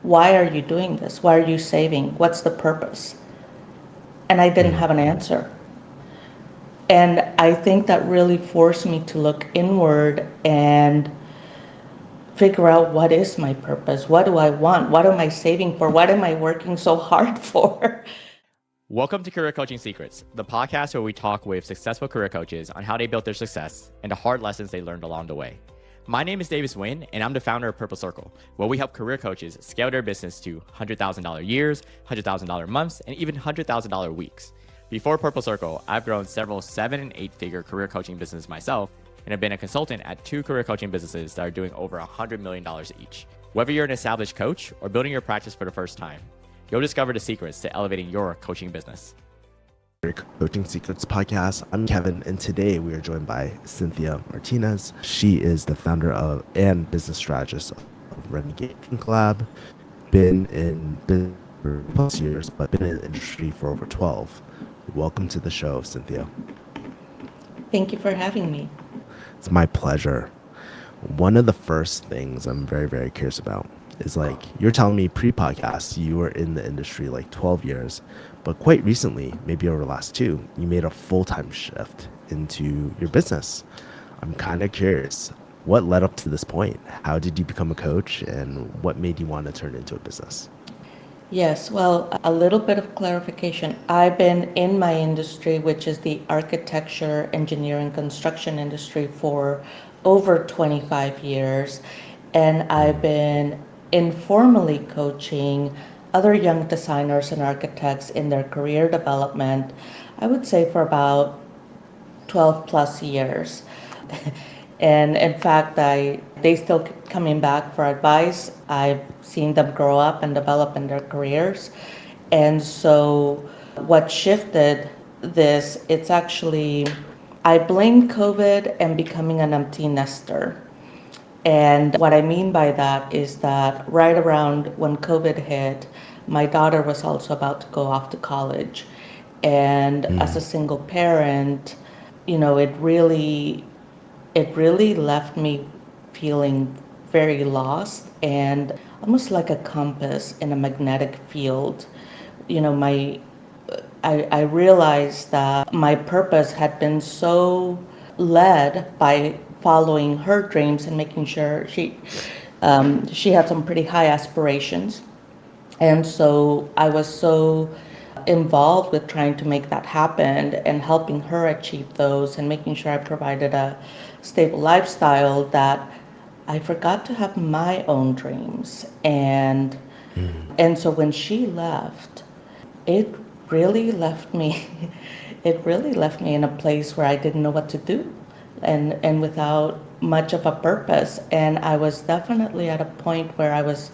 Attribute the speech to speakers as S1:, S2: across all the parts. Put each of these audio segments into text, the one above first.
S1: why are you doing this? Why are you saving? What's the purpose? And I didn't have an answer. And I think that really forced me to look inward and figure out what is my purpose? What do I want? What am I saving for? What am I working so hard for?
S2: Welcome to Career Coaching Secrets, the podcast where we talk with successful career coaches on how they built their success and the hard lessons they learned along the way. My name is Davis Nguyen, and I'm the founder of Purple Circle, where we help career coaches scale their business to $100,000 years, $100,000 months, and even $100,000 weeks. Before Purple Circle, I've grown several 7- and 8-figure career coaching businesses myself, and have been a consultant at 2 career coaching businesses that are doing over $100 million each. Whether you're an established coach or building your practice for the first time, you'll discover the secrets to elevating your coaching business.
S3: Coaching Secrets podcast. I'm Kevin, and today we are joined by Cynthia Martinez. She is the founder of and business strategist of Renegade Lab. Been in business for plus years, but been in the industry for over 12. Welcome to the show, Cynthia.
S1: Thank you for having me.
S3: It's my pleasure. One of the first things I'm very, very curious about is you're telling me pre-podcast you were in the industry 12 years, but quite recently, maybe over the last 2, you made a full-time shift into your business. I'm kind of curious, what led up to this point? How did you become a coach, and what made you want to turn it into a business?
S1: Yes, well, a little bit of clarification. I've been in my industry, which is the architecture, engineering, construction industry, for over 25 years, and I've been informally coaching other young designers and architects in their career development, I would say for about 12 plus years. And in fact, they still keep coming back for advice. I've seen them grow up and develop in their careers. And so what shifted this, it's actually, I blame COVID and becoming an empty nester. And what I mean by that is that right around when COVID hit, my daughter was also about to go off to college. And as a single parent, it really left me feeling very lost and almost like a compass in a magnetic field. I realized that my purpose had been so led by following her dreams and making sure she had some pretty high aspirations. And so I was so involved with trying to make that happen and helping her achieve those and making sure I provided a stable lifestyle that I forgot to have my own dreams. And so when she left, it really left me in a place where I didn't know what to do and without much of a purpose. And I was definitely at a point where I was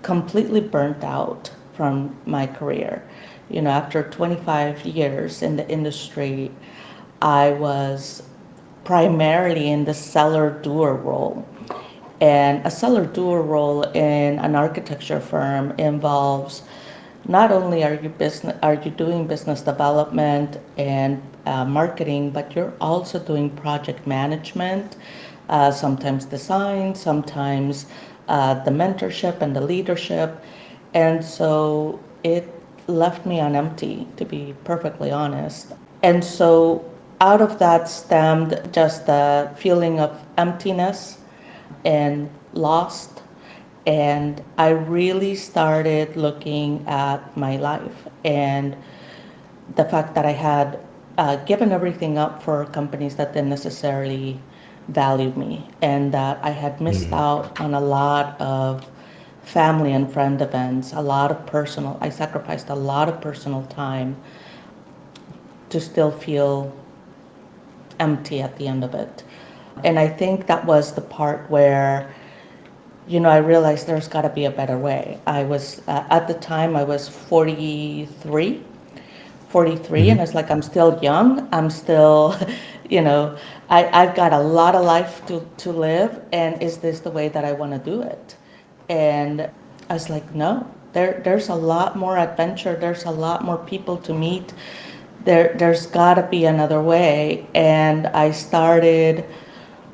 S1: completely burnt out from my career. After 25 years in the industry, I was primarily in the seller-doer role. And a seller-doer role in an architecture firm involves not only are you doing business development and marketing, but you're also doing project management, sometimes design, sometimes the mentorship and the leadership. And so it left me on empty, to be perfectly honest. And so out of that stemmed just the feeling of emptiness and lost. And I really started looking at my life and the fact that I had given everything up for companies that didn't necessarily value me, and that I had missed out on a lot of family and friend events, I sacrificed a lot of personal time to still feel empty at the end of it. And I think that was the part where I realized there's got to be a better way. I was, at the time, I was 43, and it's I'm still young. I'm still, I've got a lot of life to live, and is this the way that I want to do it? And I was like, no, there's a lot more adventure. There's a lot more people to meet. There's got to be another way. And I started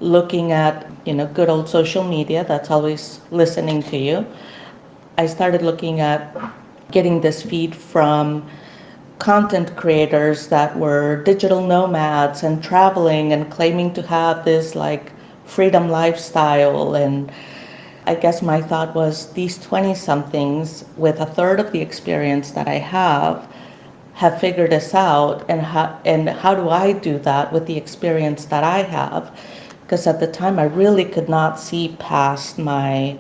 S1: looking at, good old social media that's always listening to you. I started looking at getting this feed from content creators that were digital nomads and traveling and claiming to have this like freedom lifestyle. And I guess my thought was these 20 somethings with a third of the experience that I have figured this out, and how do I do that with the experience that I have? Because at the time I really could not see past my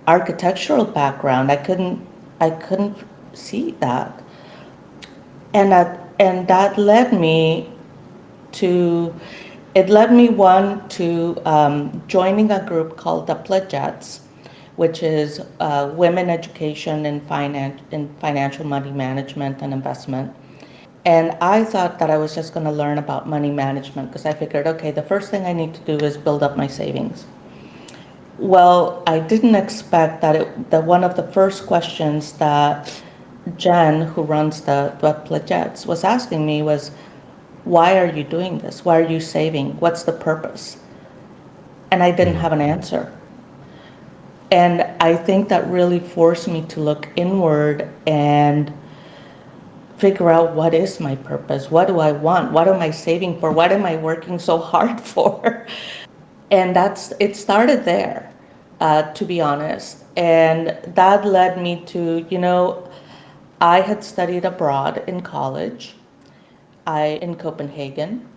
S1: architectural background. I couldn't see that. And that led me to, it led me one to joining a group called the Pledgettes, which is women education in financial money management and investment. And I thought that I was just going to learn about money management because I figured, okay, the first thing I need to do is build up my savings. Well, I didn't expect that one of the first questions that Jen, who runs the Pledgettes, was asking me was, why are you doing this? Why are you saving? What's the purpose? And I didn't have an answer. And I think that really forced me to look inward and figure out, what is my purpose? What do I want? What am I saving for? What am I working so hard for? And it started there, to be honest. And that led me to, I had studied abroad in college, in Copenhagen,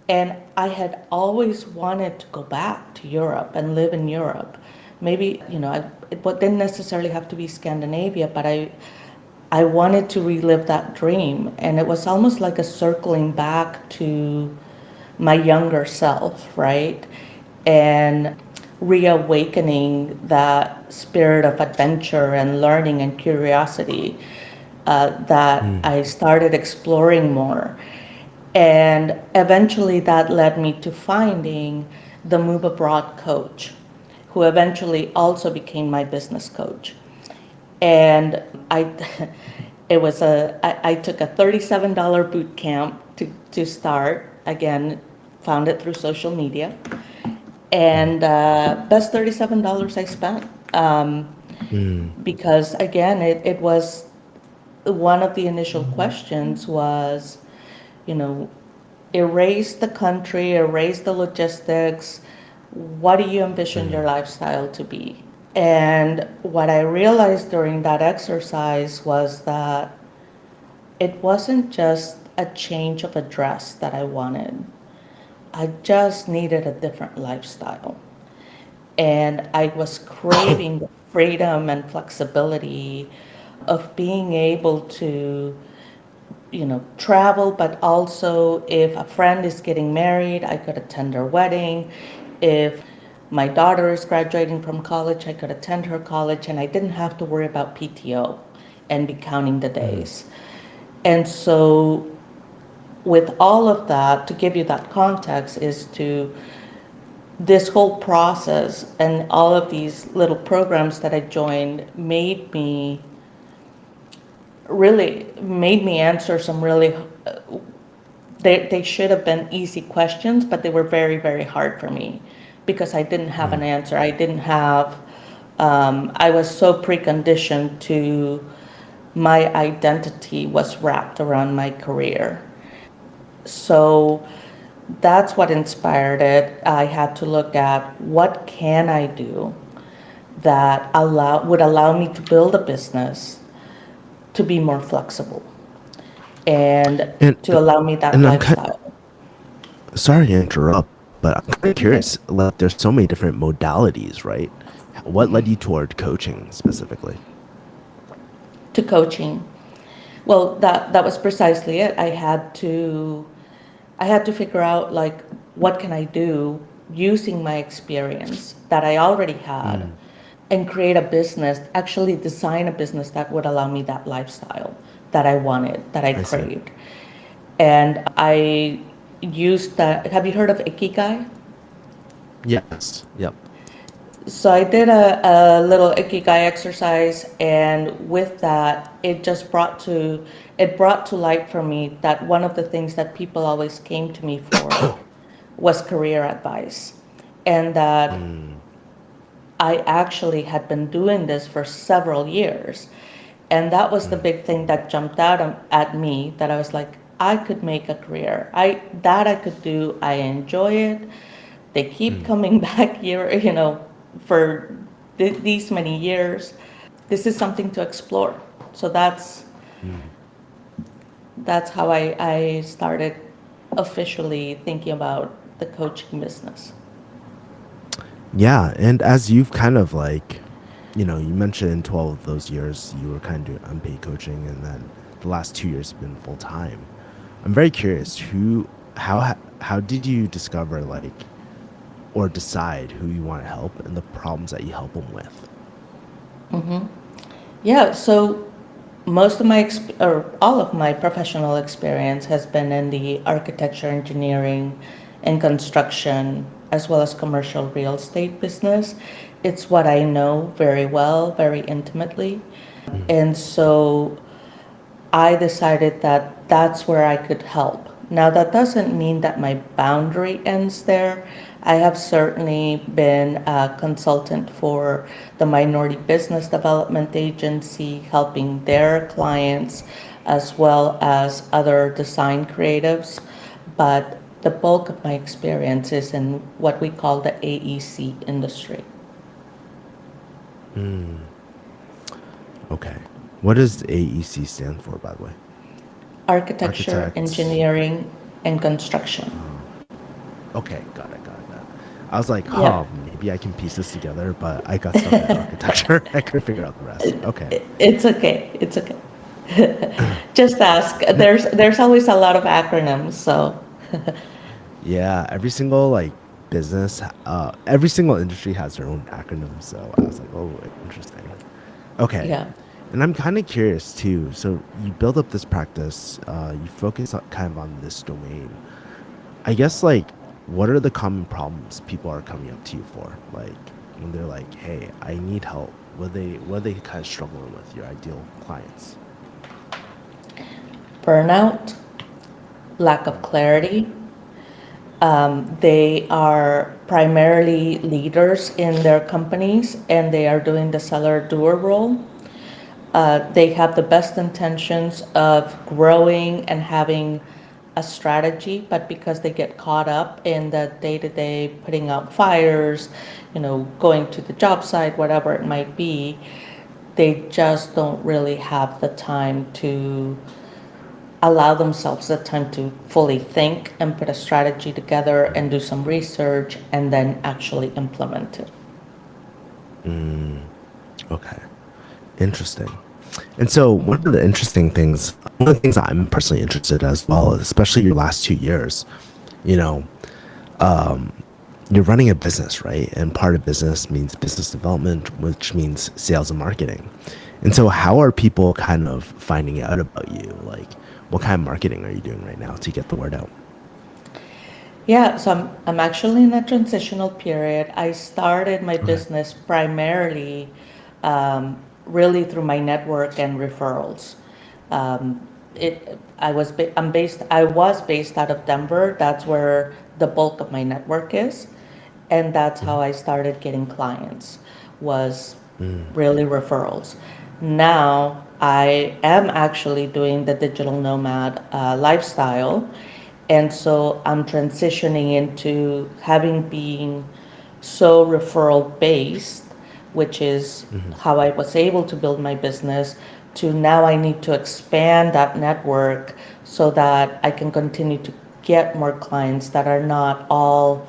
S1: and I had always wanted to go back to Europe and live in Europe. Maybe, it didn't necessarily have to be Scandinavia, but I wanted to relive that dream. And it was almost like a circling back to my younger self, right? And reawakening that spirit of adventure and learning and curiosity that I started exploring more. And eventually that led me to finding the Move Abroad coach, who eventually also became my business coach. And I took a $37 boot camp to start. Again, found it through social media. And best $37 I spent. Because again, it was one of the initial questions was, erase the country, erase the logistics. What do you envision your lifestyle to be? And what I realized during that exercise was that it wasn't just a change of address that I wanted. I just needed a different lifestyle. And I was craving the freedom and flexibility of being able to, travel, but also if a friend is getting married, I could attend her wedding. If my daughter is graduating from college, I could attend her college, and I didn't have to worry about PTO and be counting the days. And so with all of that, to give you that context, is to this whole process and all of these little programs that I joined made me answer some really, they should have been easy questions, but they were very, very hard for me because I didn't have an answer. I was so preconditioned to, my identity was wrapped around my career. So that's what inspired it. I had to look at, what can I do that would allow me to build a business, to be more flexible, and to allow me that lifestyle.
S3: Sorry to interrupt, but I'm kind of curious. Like, there's so many different modalities, right? What led you toward coaching specifically?
S1: To coaching. Well, that was precisely it. I had to figure out, like, what can I do using my experience that I already had, and create a business, actually design a business that would allow me that lifestyle that I wanted, that I craved. And I used that. Have you heard of Ikigai?
S3: Yes. Yep.
S1: So I did a little Ikigai exercise, and with that, it brought to light for me that one of the things that people always came to me for was career advice, and that I actually had been doing this for several years. And that was the big thing that jumped out at me, that I was like, I could make a career. I could do. I enjoy it. They keep coming back here, for these many years. This is something to explore. So that's how I started officially thinking about the coaching business.
S3: Yeah, and as you've kind of like, you mentioned 12 of those years you were kind of doing unpaid coaching, and then the last 2 years have been full time. I'm very curious, how did you discover like, or decide who you want to help and the problems that you help them with?
S1: Yeah, so most of or all of my professional experience has been in the architecture, engineering, and construction, as well as commercial real estate business. It's what I know very well, very intimately. And so I decided that that's where I could help. Now, that doesn't mean that my boundary ends there. I have certainly been a consultant for the Minority Business Development Agency, helping their clients as well as other design creatives. But the bulk of my experience is in what we call the AEC industry.
S3: Okay. What does AEC stand for, by the way?
S1: Architecture,
S3: Architect.
S1: engineering, and construction.
S3: Okay, got it. I was like,
S1: Yeah.
S3: maybe I can piece this together, but I got stuck in architecture. I couldn't figure out the rest. Okay.
S1: It's okay. It's okay. Just ask. There's always a lot of acronyms, so
S3: Yeah, every single like business, every single industry has their own acronym. So I was like, oh, interesting. Okay.
S1: yeah.
S3: And I'm kind of curious too. So you build up this practice, you focus kind of on this domain. I guess like, what are the common problems people are coming up to you for? Like when they're like, hey, I need help. What are they kind of struggling with, your ideal clients?
S1: Burnout, lack of clarity. They are primarily leaders in their companies, and they are doing the seller-doer role. They have the best intentions of growing and having a strategy, but because they get caught up in the day-to-day putting out fires, going to the job site, whatever it might be, they just don't really have the time to allow themselves the time to fully think and put a strategy together and do some research and then actually implement it.
S3: Okay. Interesting. And so one of the things I'm personally interested in as well, especially your last 2 years, you know, you're running a business, right? And part of business means business development, which means sales and marketing. And so how are people kind of finding out about you? Like, what kind of marketing are you doing right now to get the word out?
S1: Yeah, so I'm actually in a transitional period. I started my business primarily really through my network and referrals. I was based out of Denver. That's where the bulk of my network is, and that's how I started getting clients, was really referrals. Now I am actually doing the digital nomad lifestyle, and so I'm transitioning into having been so referral based, which is how I was able to build my business, to now I need to expand that network so that I can continue to get more clients that are not all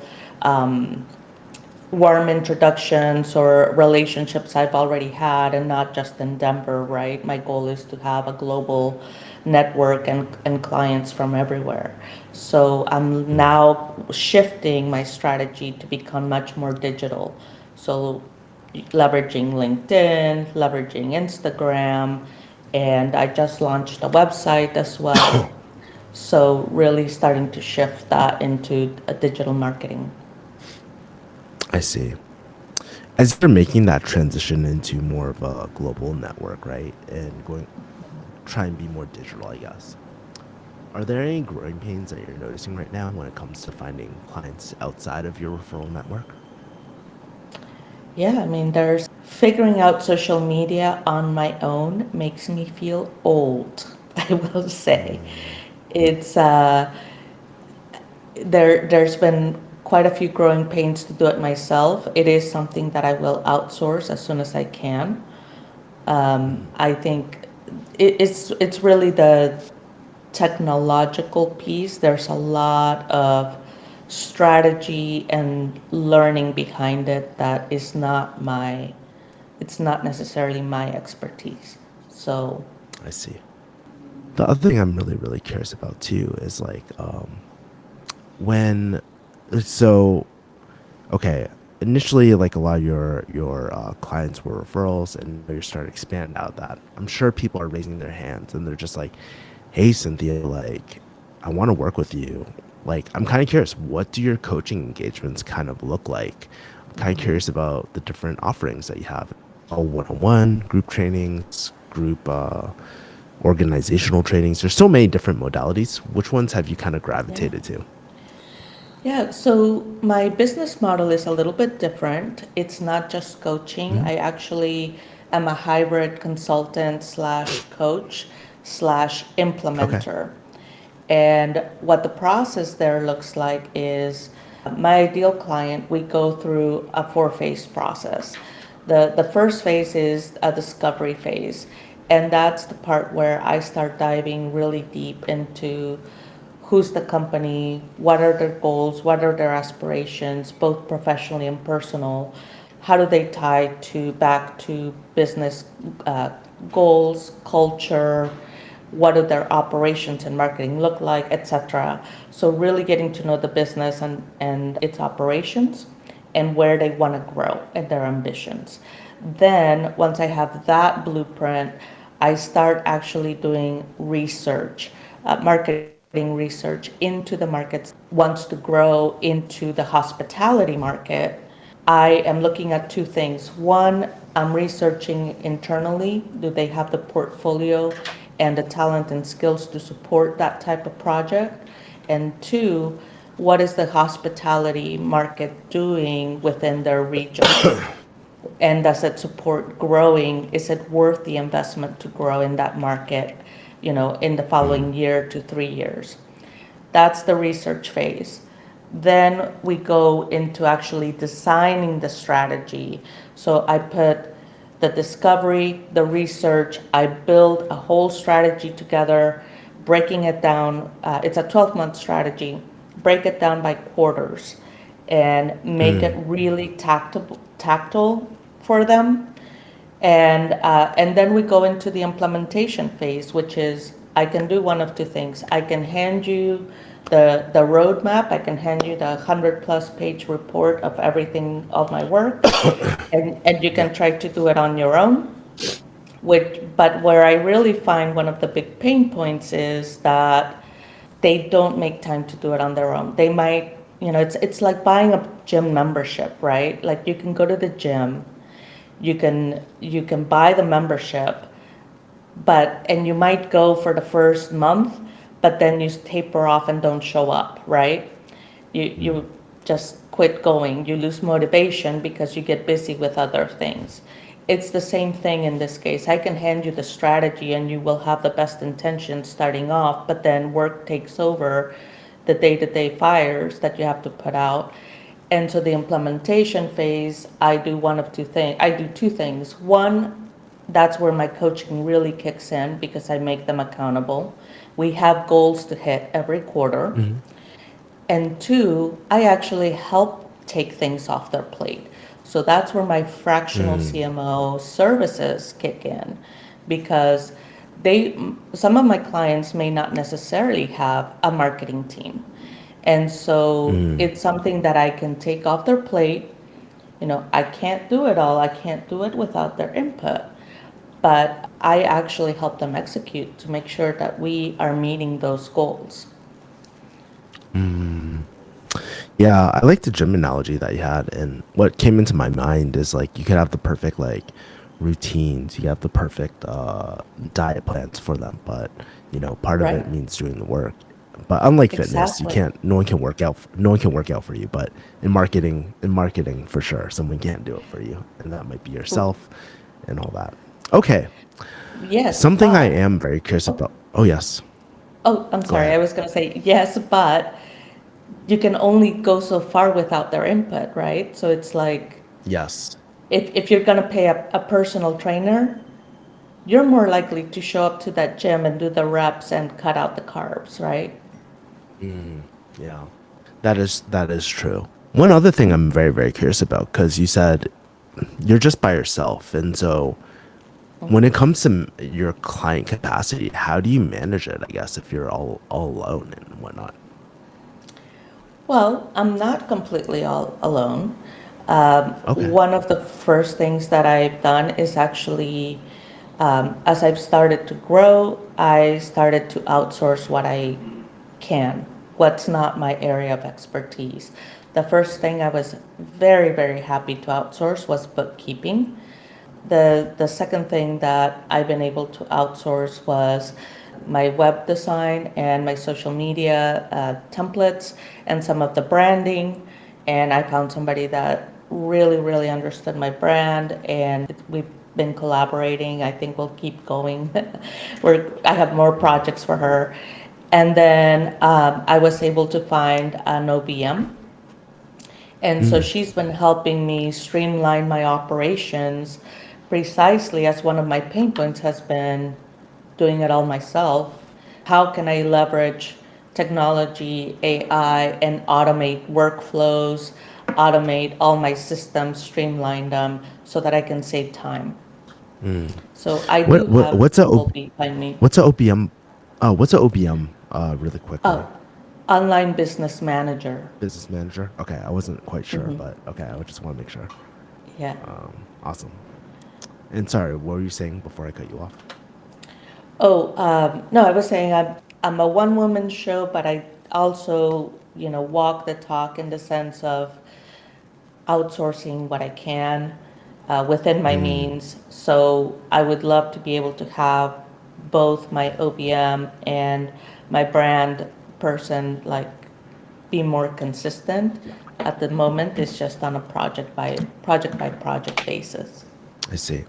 S1: warm introductions or relationships I've already had, and not just in Denver, right? My goal is to have a global network and clients from everywhere. So I'm now shifting my strategy to become much more digital. So leveraging LinkedIn, leveraging Instagram, and I just launched a website as well. So really starting to shift that into a digital marketing.
S3: I see. As you're making that transition into more of a global network, right? And try and be more digital, I guess. Are there any growing pains that you're noticing right now when it comes to finding clients outside of your referral network?
S1: Yeah, I mean, there's figuring out social media on my own makes me feel old, I will say. It's there's been quite a few growing pains to do it myself. It is something that I will outsource as soon as I can. I think it's really the technological piece. There's a lot of strategy and learning behind it that is not it's not necessarily my expertise. So
S3: I see. The other thing I'm really, really curious about too is like when, so okay, initially like a lot of your clients were referrals, and you're starting to expand out that. I'm sure people are raising their hands and they're just like, "Hey, Cynthia, like I want to work with you." Like I'm kind of curious, what do your coaching engagements kind of look like? I'm kind of curious about the different offerings that you have. All one-on-one, group trainings, group organizational trainings. There's so many different modalities. Which ones have you kind of
S1: yeah.
S3: gravitated to?
S1: Yeah, so my business model is a little bit different. It's not just coaching.
S3: Mhm.
S1: I actually am a hybrid consultant slash coach slash
S3: Okay.
S1: implementer. And what the process there looks like is my ideal client, we go through a four-phase process. The first phase is a discovery phase, and that's the part where I start diving really deep into who's the company, what are their goals, what are their aspirations, both professionally and personal, how do they tie to back to business uh, goals, culture, what do their operations and marketing look like, etc. So really getting to know the business and its operations and where they want to grow and their ambitions. Then once I have that blueprint, I start actually doing research, marketing research into the markets. Wants to grow into the hospitality market, I am looking at two things. One, I'm researching internally. Do they have the portfolio and the talent and skills to support that type of project? And two, what is the hospitality market doing within their region? And does it support growing? Is it worth the investment to grow in that market, in the following year to 3 years? That's the research phase. Then we go into actually designing the strategy. So I put the discovery, the research, I build a whole strategy together, breaking it down. It's a 12-month strategy, break it down by quarters and make it really tactile for them. And then we go into the implementation phase, which is I can do one of two things. I can hand you the roadmap. I can hand you the 100+ page report of everything of my work, and you
S3: Yeah.
S1: can try to do it on your own. But where I really find one of the big pain points is that they don't make time to do it on their own. They might, it's like buying a gym membership, right? Like you can go to the gym, you can buy the membership, and you might go for the first month, but then you taper off and don't show up, right? You just quit going. You lose motivation because you get busy with other things. It's the same thing in this case. I can hand you the strategy and you will have the best intentions starting off, but then work takes over, the day-to-day fires that you have to put out. And so the implementation phase, I do one of two things. I do two things. One, that's where my coaching really kicks in because I make them accountable. We have goals to hit every quarter. And two, I actually help take things off their plate. So that's where my fractional CMO services kick in because some of my clients may not necessarily have a marketing team. And so it's something that I can take off their plate. I can't do it all. I can't do it without their input. But I actually help them execute to make sure that we are meeting those goals.
S3: Yeah, I like the gym analogy that you had, and what came into my mind is like you could have the perfect like routines, you have the perfect diet plans for them, but part of it
S1: Right.
S3: means doing the work. But unlike fitness, you
S1: Exactly.
S3: can't. No one can work out. No one can work out for you. But in marketing for sure, someone can't do it for you, and that might be yourself, and all that. Okay,
S1: Yes,
S3: something I
S1: but
S3: am very curious about. Oh yes,
S1: I'm
S3: go
S1: sorry. I
S3: ahead.
S1: was going to say yes, but you can only go so far without their input, right? So it's like
S3: Yes.
S1: if you're going to pay a personal trainer, you're more likely to show up to that gym and do the reps and cut out the carbs, right?
S3: Yeah, that is true. One other thing I'm very very curious about, because you said you're just by yourself, and so when it comes to your client capacity, how do you manage it? I guess if you're all alone and whatnot.
S1: Well, I'm not completely all alone.
S3: Okay.
S1: One of the first things that I've done is actually, as I've started to grow, I started to outsource what I can, what's not my area of expertise. The first thing I was very, very happy to outsource was bookkeeping. The second thing that I've been able to outsource was my web design and my social media templates and some of the branding. And I found somebody that really, really understood my brand, and we've been collaborating. I think we'll keep going. I have more projects for her. And then I was able to find an OBM, and so she's been helping me streamline my operations precisely as one of my pain points has been doing it all myself. How can I leverage technology, AI, and automate workflows, automate all my systems, streamline them so that I can save time? So I do have
S3: What's a
S1: people behind me.
S3: what's a OPM? What's a OPM? Really quickly.
S1: Oh, online business manager.
S3: Business manager. Okay, I wasn't quite sure, but okay, I just want to make sure.
S1: Yeah.
S3: Awesome. And sorry, what were you saying before I cut you off?
S1: Oh, no, I was saying I'm a one-woman show, but I also, walk the talk in the sense of outsourcing what I can within my means. So I would love to be able to have both my OBM and my brand person be more consistent. At the moment, it's just on a project by project basis.
S3: I see.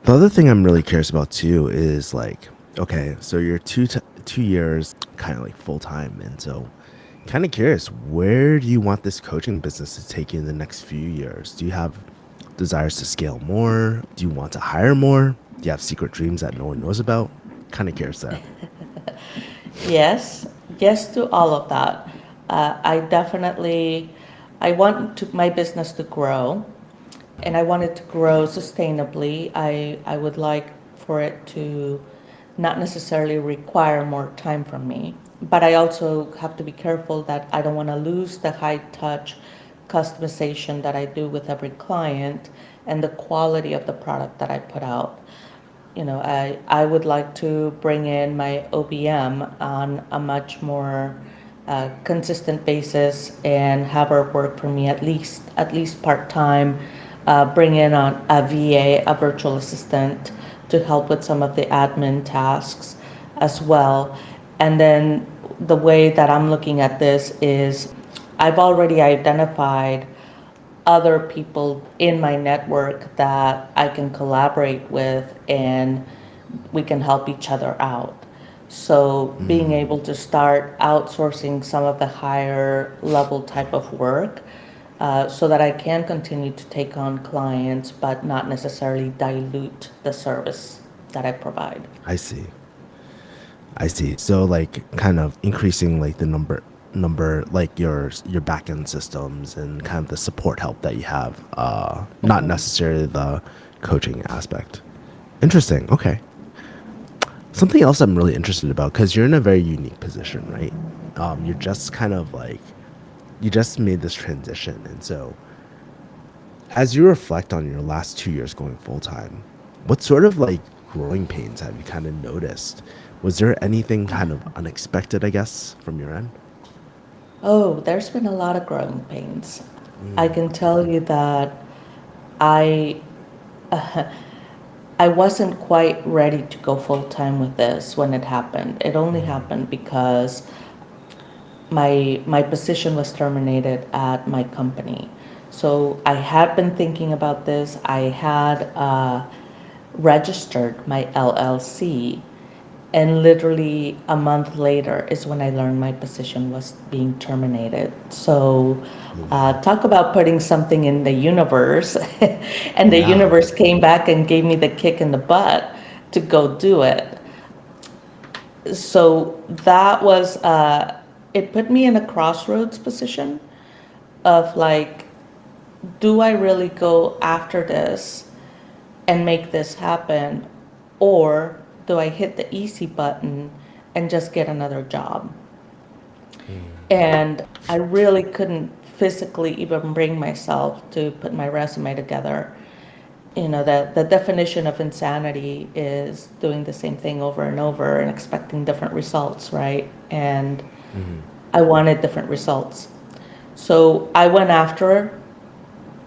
S3: The other thing I'm really curious about too is like, okay, so you're 2 years kind of like full time, and so kind of curious, where do you want this coaching business to take you in the next few years? Do you have desires to scale more? Do you want to hire more? Do you have secret dreams that no one knows about? Kind of curious there.
S1: Yes, yes to all of that. I want my business to grow, and I want it to grow sustainably. I would like for it to not necessarily require more time from me, but I also have to be careful that I don't want to lose the high touch customization that I do with every client and the quality of the product that I put out. I would like to bring in my OBM on a much more consistent basis and have her work for me at least part-time, bring in on a VA, a virtual assistant, to help with some of the admin tasks as well. And then the way that I'm looking at this is I've already identified other people in my network that I can collaborate with, and we can help each other out. So being able to start outsourcing some of the higher level type of work, so that I can continue to take on clients, but not necessarily dilute the service that I provide.
S3: I see. I see. So like kind of increasing like the number like your back end systems and kind of the support help that you have, not necessarily the coaching aspect. Interesting. Okay. Something else I'm really interested about, because you're in a very unique position, right? You're just kind of like you just made this transition, and so as you reflect on your last 2 years going full time, what sort of like growing pains have you kind of noticed? Was there anything kind of unexpected, I guess, from your end?
S1: Oh, there's been a lot of growing pains. I can tell you that I I wasn't quite ready to go full time with this when it happened. It only happened because my position was terminated at my company. So I had been thinking about this. I had registered my LLC, and literally a month later is when I learned my position was being terminated. So talk about putting something in the universe, and the
S3: Yeah.
S1: universe came back and gave me the kick in the butt to go do it. So that was, it put me in a crossroads position of like, do I really go after this and make this happen? Or do I hit the easy button and just get another job? And I really couldn't physically even bring myself to put my resume together. You know, the definition of insanity is doing the same thing over and over and expecting different results, right? And I wanted different results. So I went after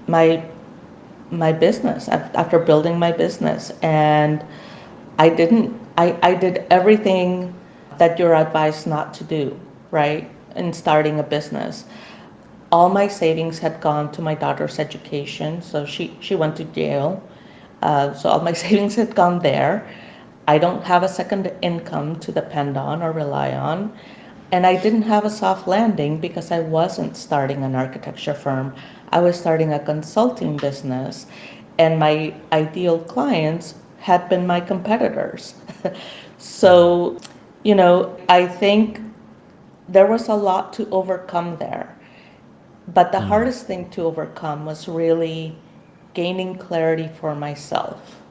S1: my my business after building my business, and I did everything that you're advised not to do, right, in starting a business. All my savings had gone to my daughter's education, so she went to jail. So all my savings had gone there. I don't have a second income to depend on or rely on. And I didn't have a soft landing because I wasn't starting an architecture firm. I was starting a consulting business, and my ideal clients had been my competitors. So, you know, I think there was a lot to overcome there. But the hardest thing to overcome was really gaining clarity for myself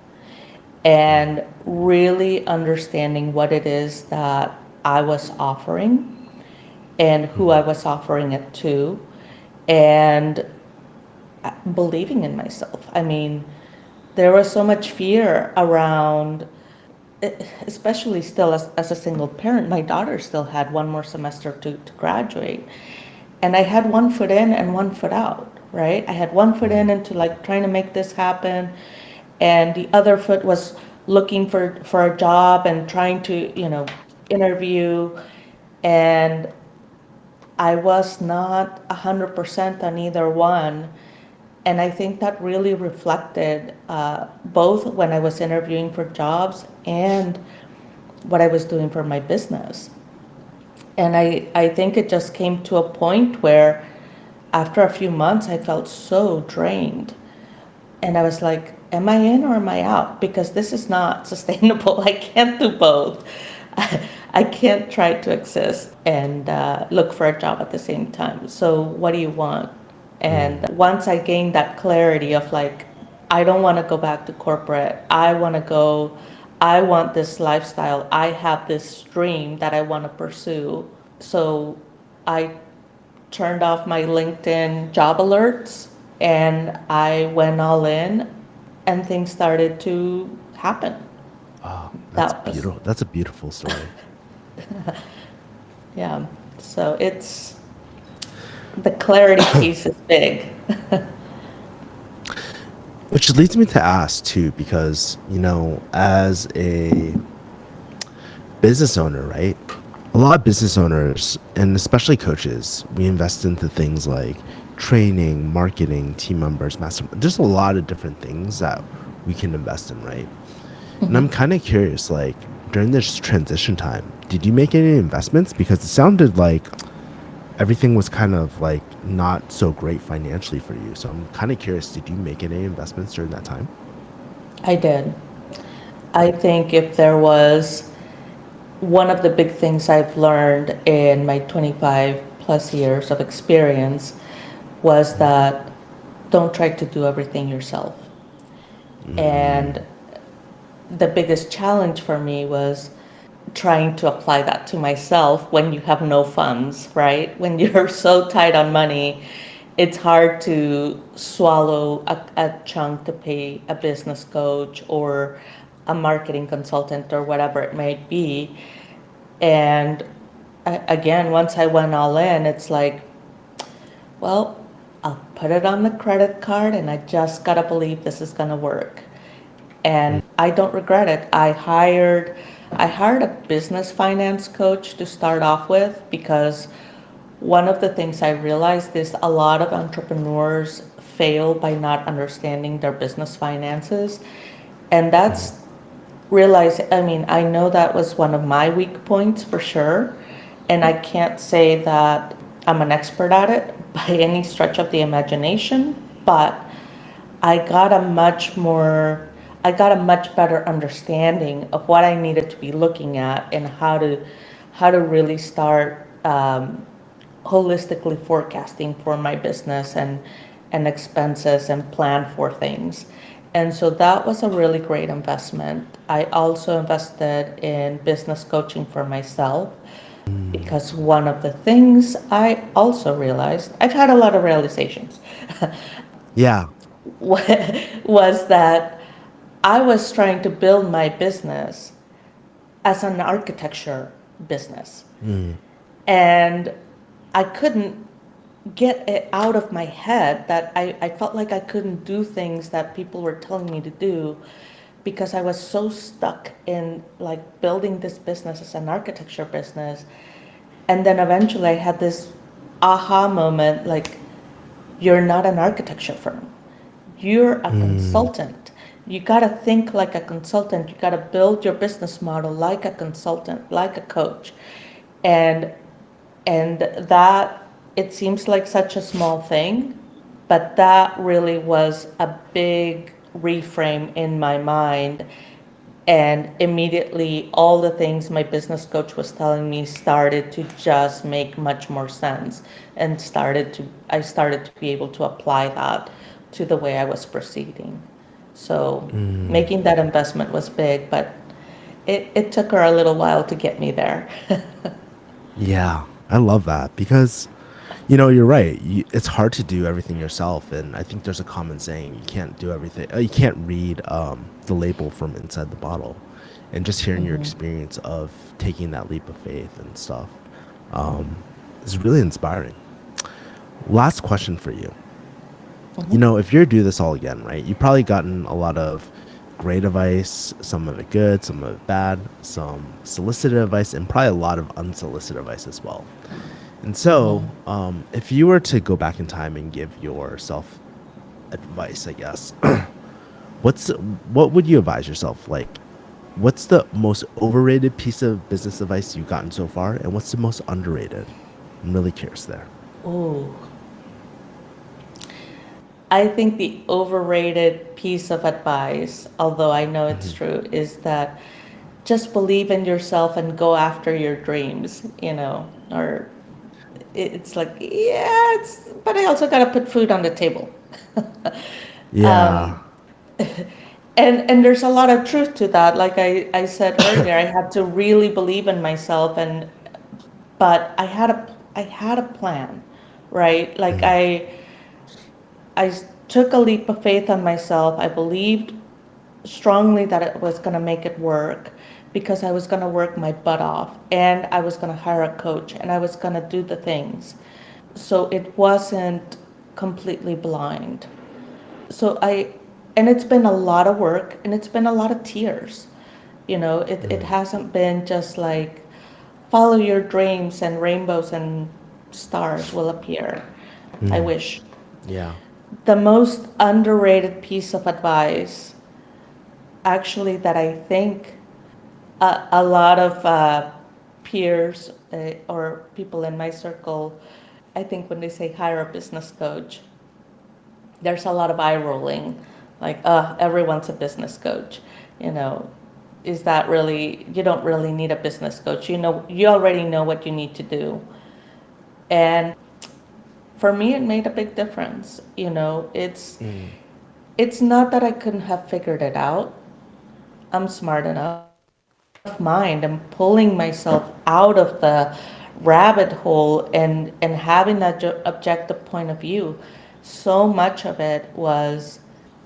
S1: and really understanding what it is that I was offering and who I was offering it to, and believing in myself. I mean, there was so much fear around, especially still as a single parent. My daughter still had one more semester to graduate. And I had one foot in and one foot out, right? I had one foot in into like trying to make this happen, and the other foot was looking for a job and trying to, you know, interview. And I was not 100% on either one. And I think that really reflected both when I was interviewing for jobs and what I was doing for my business. And I think it just came to a point where after a few months, I felt so drained. And I was like, am I in or am I out? Because this is not sustainable. I can't do both. I can't try to exist and look for a job at the same time. So what do you want? And once I gained that clarity of like, I don't want to go back to corporate. I want this lifestyle. I have this dream that I want to pursue. So I turned off my LinkedIn job alerts and I went all in, and things started to happen.
S3: Oh, that's
S1: That was,
S3: beautiful. That's a beautiful story.
S1: yeah. So it's, the clarity piece is big.
S3: Which leads me to ask too, because, you know, as a business owner, right? A lot of business owners, and especially coaches, we invest into things like training, marketing, team members, master. There's a lot of different things that we can invest in, right? And I'm kind of curious, like during this transition time, did you make any investments? Because it sounded like everything was kind of like not so great financially for you. So I'm kind of curious, did you make any investments during that time?
S1: I did. I think if there was one of the big things I've learned in my 25 plus years of experience was that don't try to do everything yourself. And the biggest challenge for me was trying to apply that to myself when you have no funds, right? When you're so tight on money, it's hard to swallow a chunk to pay a business coach or a marketing consultant or whatever it may be. And again, once I went all in, it's like, well, I'll put it on the credit card and I just gotta believe this is gonna work. and I don't regret it. I hired a business finance coach to start off with, because one of the things I realized is a lot of entrepreneurs fail by not understanding their business finances. And that's realize, I mean, I know that was one of my weak points for sure. And I can't say that I'm an expert at it by any stretch of the imagination, but I got a much more, I got a much better understanding of what I needed to be looking at, and how to really start holistically forecasting for my business and expenses and plan for things. And so that was a really great investment. I also invested in business coaching for myself, because one of the things I also realized, I've had a lot of realizations,
S3: Yeah.
S1: was that I was trying to build my business as an architecture business. And I couldn't get it out of my head that I felt like I couldn't do things that people were telling me to do, because I was so stuck in like building this business as an architecture business. And then eventually I had this aha moment, like, you're not an architecture firm. You're a consultant. You got to think like a consultant. You got to build your business model like a consultant, like a coach. And that, it seems like such a small thing, but that really was a big reframe in my mind. And immediately all the things my business coach was telling me started to just make much more sense, and I started to be able to apply that to the way I was proceeding. So making that investment was big, but it took her a little while to get me there.
S3: Yeah, I love that because, you're right. It's hard to do everything yourself, and I think there's a common saying: you can't do everything. You can't read the label from inside the bottle. And just hearing your experience of taking that leap of faith and stuff is really inspiring. Last question for you. If you're to do this all again, right? You've probably gotten a lot of great advice, some of it good, some of it bad, some solicited advice, and probably a lot of unsolicited advice as well. And so, if you were to go back in time and give yourself advice, I guess, what would you advise yourself? Like, what's the most overrated piece of business advice you've gotten so far, and what's the most underrated? I'm really curious there.
S1: Ooh. I think the overrated piece of advice, although I know it's true, is that just believe in yourself and go after your dreams, or it's like, yeah, but I also got to put food on the table.
S3: Yeah.
S1: And there's a lot of truth to that. Like I said earlier, I had to really believe in myself, but I had a plan, right? Like I took a leap of faith on myself. I believed strongly that it was going to make it work, because I was going to work my butt off, and I was going to hire a coach, and I was going to do the things. So it wasn't completely blind. And it's been a lot of work, and it's been a lot of tears. It hasn't been just like follow your dreams and rainbows and stars will appear. I wish.
S3: Yeah.
S1: The most underrated piece of advice, actually, that I think a lot of peers or people in my circle, I think when they say hire a business coach, there's a lot of eye rolling, like, everyone's a business coach. Is that really, you don't really need a business coach. You already know what you need to do. And for me, it made a big difference. It's not that I couldn't have figured it out. I'm smart enough. Mind. I'm pulling myself out of the rabbit hole and having that objective point of view. So much of it was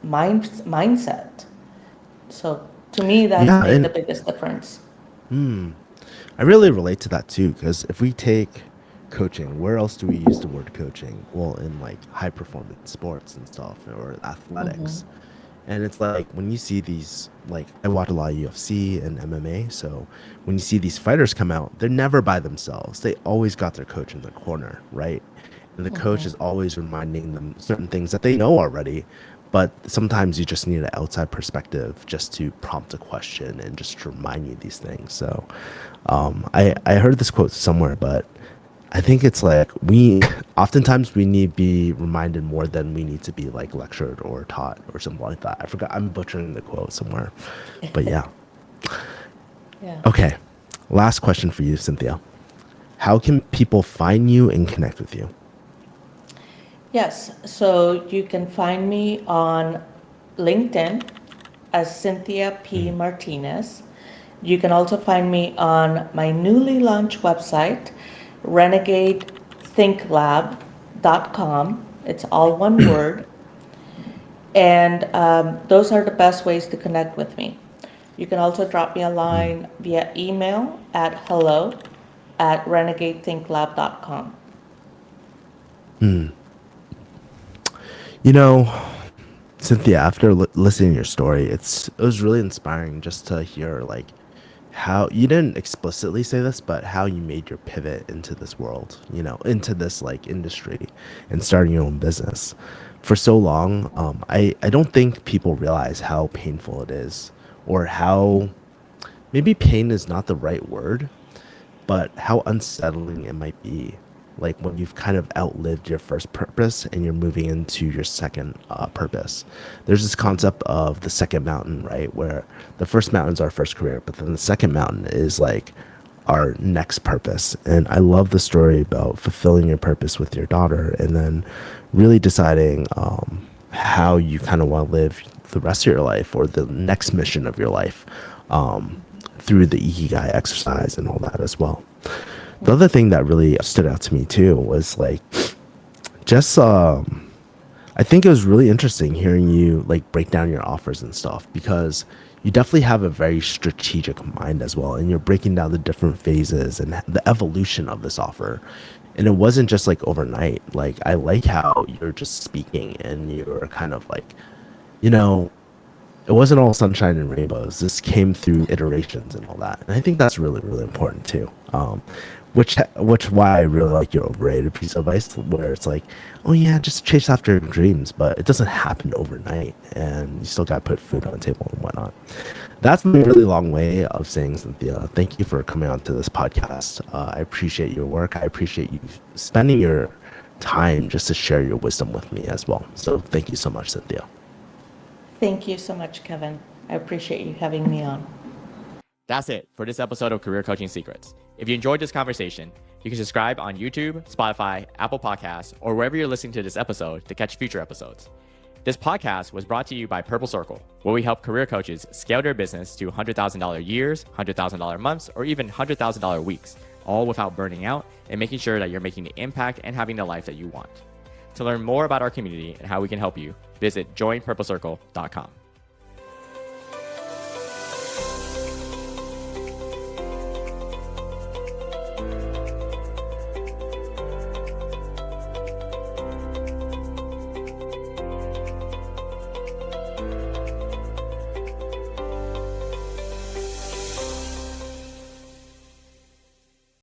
S1: mindset. So to me, that
S3: Yeah,
S1: made the
S3: and
S1: biggest difference.
S3: I really relate to that too, because if we take coaching, where else do we use the word coaching? Well, in like high performance sports and stuff, or athletics. And it's like when you see these, like I watch a lot of UFC and MMA, so when you see these fighters come out, they're never by themselves. They always got their coach in their corner, right? And the coach is always reminding them certain things that they know already, but sometimes you just need an outside perspective just to prompt a question and just to remind you these things. So I heard this quote somewhere, but I think it's like oftentimes we need to be reminded more than we need to be like lectured or taught or something like that. I forgot, I'm butchering the quote somewhere, but yeah.
S1: Yeah.
S3: Okay, last question for you, Cynthia. How can people find you and connect with you?
S1: Yes, so you can find me on LinkedIn as Cynthia P. Martinez. You can also find me on my newly launched website, renegadethinklab.com. It's all one word. And those are the best ways to connect with me. You can also drop me a line via email at hello@renegadethinklab.com.
S3: You know, Cynthia, after listening to your story, it was really inspiring just to hear like how you didn't explicitly say this, but how you made your pivot into this world, into this like industry and starting your own business. For so long, I don't think people realize how painful it is, or how maybe pain is not the right word, but how unsettling it might be. Like when you've kind of outlived your first purpose and you're moving into your second purpose. There's this concept of the second mountain, right? Where the first mountain's our first career, but then the second mountain is like our next purpose. And I love the story about fulfilling your purpose with your daughter and then really deciding how you kind of want to live the rest of your life or the next mission of your life through the Ikigai exercise and all that as well. The other thing that really stood out to me too was like just I think it was really interesting hearing you like break down your offers and stuff, because you definitely have a very strategic mind as well, and you're breaking down the different phases and the evolution of this offer. And it wasn't just like overnight. Like I like how you're just speaking and you're kind of like, it wasn't all sunshine and rainbows. This came through iterations and all that. And I think that's really, really important too. Which why I really like your overrated piece of advice, where it's like, oh yeah, just chase after your dreams, but it doesn't happen overnight, and you still got to put food on the table and whatnot. That's a really long way of saying, Cynthia, thank you for coming on to this podcast. I appreciate your work. I appreciate you spending your time just to share your wisdom with me as well. So thank you so much, Cynthia.
S1: Thank you so much, Kevin. I appreciate you having me on.
S2: That's it for this episode of Career Coaching Secrets. If you enjoyed this conversation, you can subscribe on YouTube, Spotify, Apple Podcasts, or wherever you're listening to this episode to catch future episodes. This podcast was brought to you by Purple Circle, where we help career coaches scale their business to $100,000 years, $100,000 months, or even $100,000 weeks, all without burning out and making sure that you're making the impact and having the life that you want. To learn more about our community and how we can help you, visit joinpurplecircle.com.